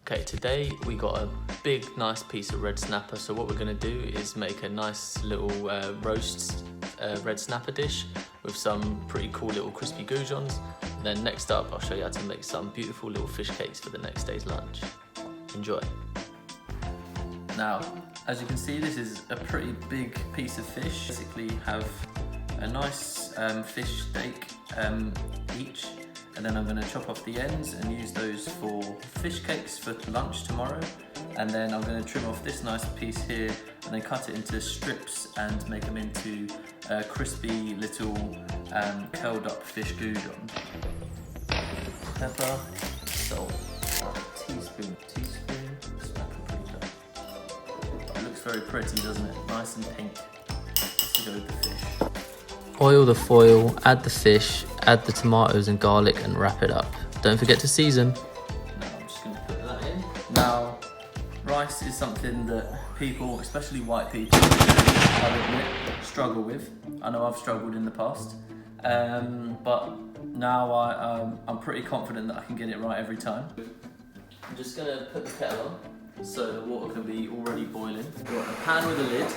Okay, today we got a big, nice piece of red snapper. So what we're gonna do is make a nice little roast red snapper dish with some pretty cool little crispy goujons. And then next up, I'll show you how to make some beautiful little fish cakes for the next day's lunch. Enjoy. Now, as you can see, this is a pretty big piece of fish. Basically have a nice fish steak each. And then I'm going to chop off the ends and use those for fish cakes for lunch tomorrow. And then I'm going to trim off this nice piece here and then cut it into strips and make them into crispy little curled up fish goujon. Pepper, salt, teaspoon, smell paprika. It looks very pretty, doesn't it? Nice and pink. Let's go with the fish. Oil the foil, add the fish, add the tomatoes and garlic and wrap it up. Don't forget to season. Now I'm just going to put that in. Now, rice is something that people, especially white people, I admit, struggle with. I know I've struggled in the past, but now I'm pretty confident that I can get it right every time. I'm just going to put the kettle on so the water can be already boiling. We've got a pan with a lid.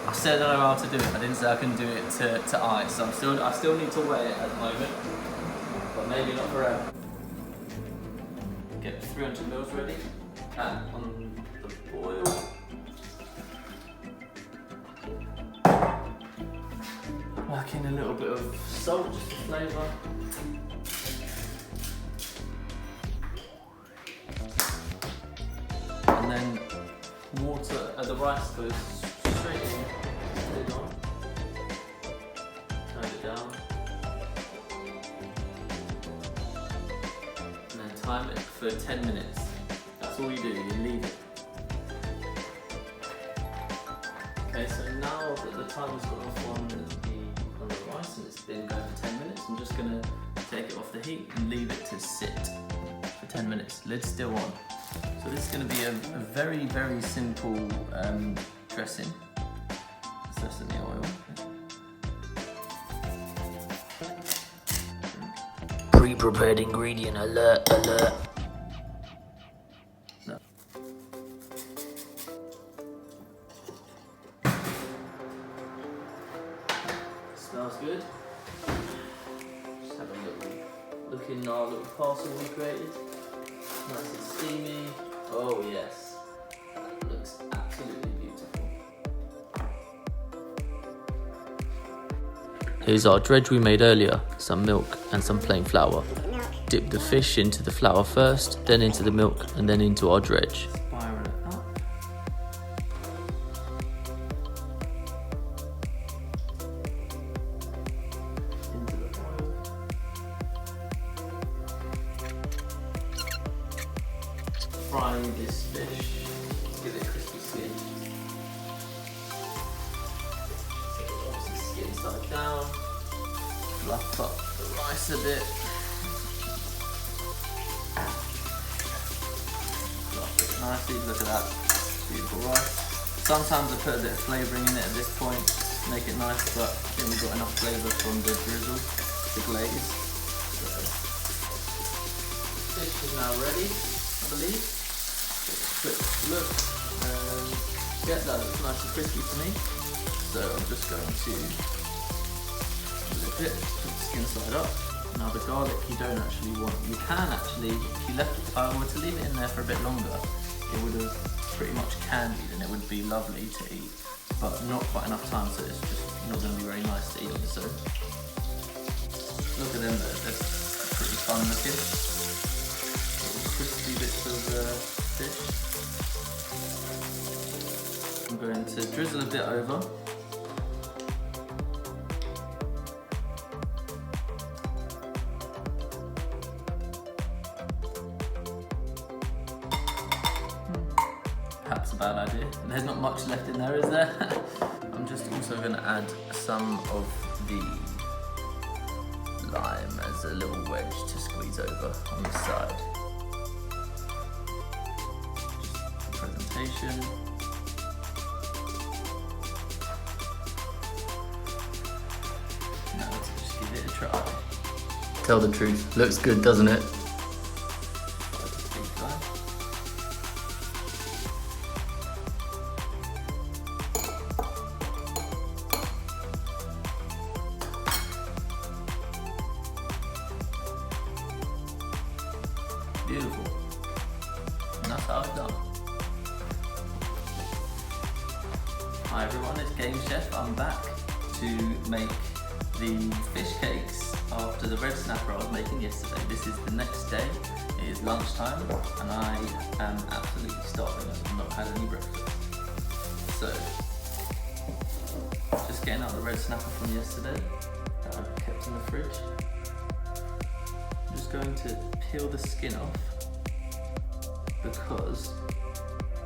I said I know how to do it. I didn't say I can do it to ice. I still need to wet it at the moment, but maybe not forever. Get 300 mils ready. Pan on the boil. Whack in a little bit of salt just for flavour. And then water. The rice goes straight in. Lid on. Turn it down. And then time it for 10 minutes. That's all you do, you leave it. Okay, so now that the timer's gone off on the rice and it's been going for 10 minutes, I'm just gonna take it off the heat and leave it to sit for 10 minutes. Lid's still on. So this is gonna be a very, very simple dressing. Sesame oil. Pre-prepared ingredient alert, alert. No. Smells good. Just have a look in our little parcel we created. Nice and steamy. Oh yes. That looks absolutely beautiful. Here's our dredge we made earlier, some milk and some plain flour. Dip the fish into the flour first, then into the milk, and then into our dredge. Spiral it up. Into the oil. Frying this fish, give it a crispy skin. Skin side down, fluff up the rice a bit. Fluff it nicely, look at that, beautiful rice. Sometimes I put a bit of flavouring in it at this point to make it nice, but I think we've got enough flavour from the drizzle, the glaze. So, fish is now ready, I believe. Quick look, yeah, that looks nice and crispy to me. So I'm just going to flip it, put the skin side up. Now the garlic you don't actually want. You can actually, if I were to leave it in there for a bit longer, it would have pretty much candied and it would be lovely to eat, but not quite enough time, so it's just not going to be very nice to eat on its own. Look at them, they're pretty fun looking. Little crispy bits of fish. I'm going to drizzle a bit over. Perhaps a bad idea. There's not much left in there, is there? I'm just also going to add some of the lime as a little wedge to squeeze over on the side. Just presentation. Now let's just give it a try. Tell the truth, looks good, doesn't it? beautiful. And that's how it's done. Hi everyone, it's Game Chef. I'm back to make the fish cakes after the red snapper I was making yesterday. This is the next day. It is lunchtime and I am absolutely starving. I've not had any breakfast. So, just getting out the red snapper from yesterday that I've kept in the fridge. I'm just going to peel the skin off because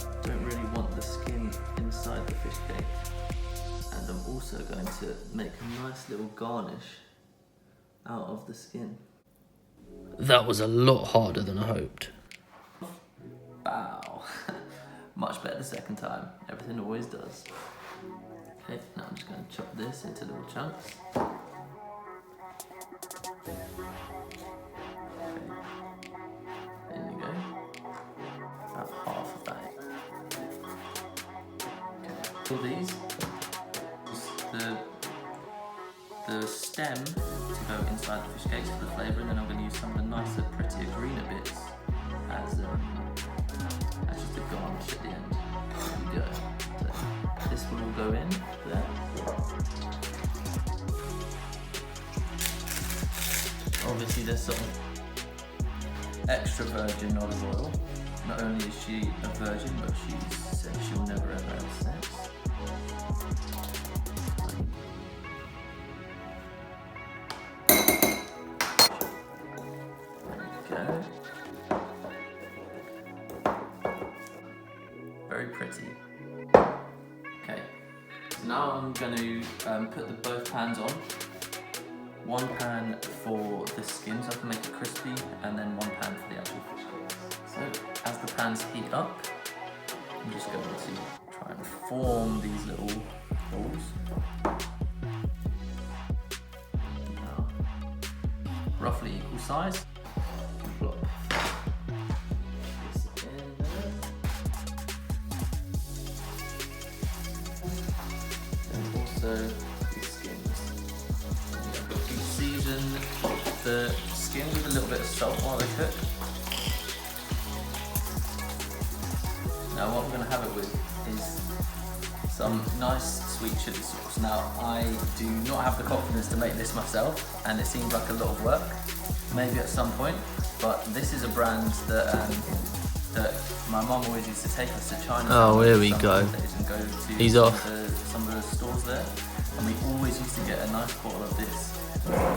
I don't really want the skin inside the fish cake. And I'm also going to make a nice little garnish out of the skin. That was a lot harder than I hoped. Wow. Much better the second time. Everything always does. Okay, now I'm just going to chop this into little chunks. Okay. There you go. About half of that. Okay. All these. The stem to go inside the fish cakes for the flavour, and then I'm going to use some of the nicer, prettier, greener bits as just a garnish at the end. There we go. So this will all go in there. Obviously there's some extra virgin olive oil. Not only is she a virgin, but she said she'll never ever have sex. Very pretty. Okay, so now I'm going to put both pans on. One pan for the skin so I can make it crispy, and then one pan for the actual fish cakes. So as the pans heat up, I'm just going to try and form these little balls. Now, roughly equal size. Plop. So the skins. You season the skin with a little bit of salt while they cook. Now what I'm going to have it with is some nice sweet chili sauce. Now I do not have the confidence to make this myself, and it seems like a lot of work, maybe at some point, but this is a brand that my mum always used to take us to China. Oh, here we go. And go to He's off. Some of the stores there, and we always used to get a nice bottle of this.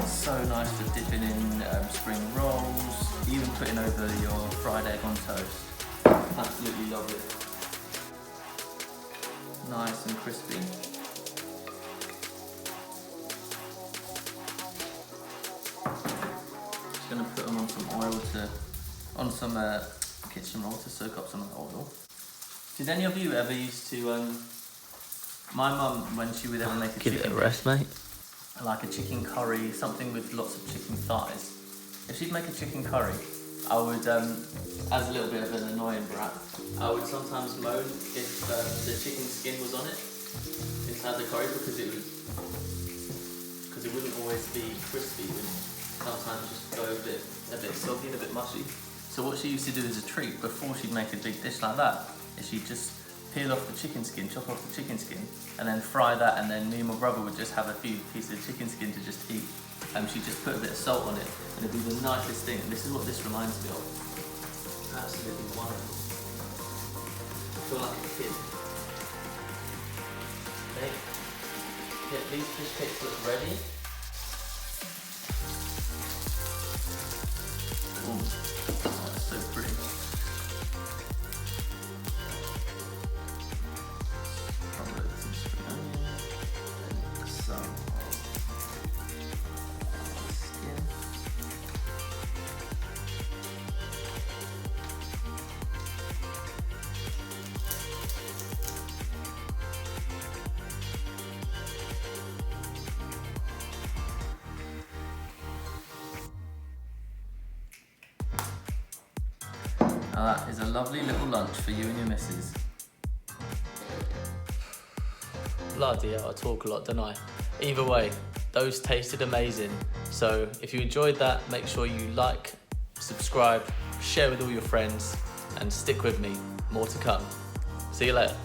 It's so nice for dipping in spring rolls, even putting over your fried egg on toast. Absolutely love it. Nice and crispy. Just going to put them on some oil on some kitchen roll to soak up some of the oil. Did any of you ever used to, my mum, when she would ever make a Give chicken it a rest, mate. like a chicken curry, something with lots of chicken thighs. If she'd make a chicken curry, I would, as a little bit of an annoying brat, I would sometimes moan if the chicken skin was on it inside the curry, because it wouldn't always be crispy. It would sometimes just go a bit soggy and a bit mushy. So what she used to do as a treat before she'd make a big dish like that is she'd just peel off the chicken skin, chop off the chicken skin, and then fry that, and then me and my brother would just have a few pieces of chicken skin to just eat. And she'd just put a bit of salt on it, and it'd be the nicest thing. And this is what this reminds me of. Absolutely wonderful. I feel like a kid. Okay. Get these fish cakes look ready. Ooh, oh, that's so pretty. Now that is a lovely little lunch for you and your missus. Bloody hell, I talk a lot, don't I? Either way, those tasted amazing. So if you enjoyed that, make sure you like, subscribe, share with all your friends, and stick with me. More to come. See you later.